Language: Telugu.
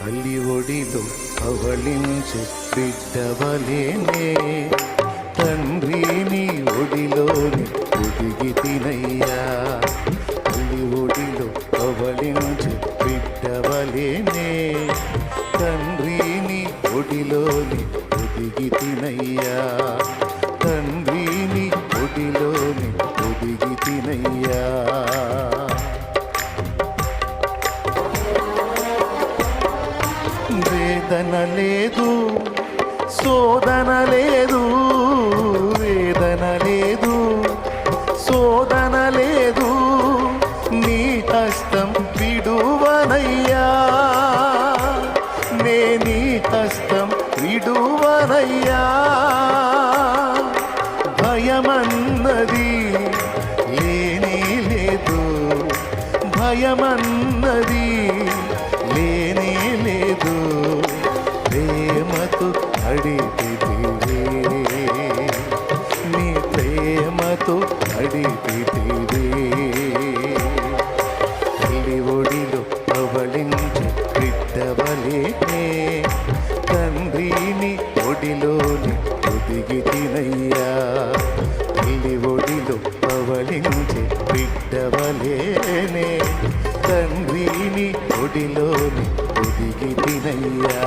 తల్లి ఒడిలో అవళించే బిడ్డవలేనే తండ్రిని ఒడిలోని ఒదిగి తినయ్యా తల్లి ఒడిలో అవళించే బిడ్డవలేనే తండ్రిని ఒడిలోని ఒదిగి తినయ్యా తండ్రిని ఒడిలోని ఒదిగి తినయ్యా వేదన లేదు శోధన లేదు వేదన లేదు శోధన లేదు నీ హస్తం విడువనయ్యా నే నీ హస్తం విడువనయ్యా భయమన్నది లేనే లేదు భయమన్నది లేనే లేదు ప్రేమతో అడిగితివే నీ ప్రేమతో అడిగితివే తల్లి ఒడిలో అవళించే బిడ్డవలేనే తండ్రిని ఒడిలోని ఒదిగి తినయ్యా తల్లి ఒడిలో అవళించే బిడ్డవలేనే తండ్రిని ఒడిలోని ఒదిగి తినయ్యా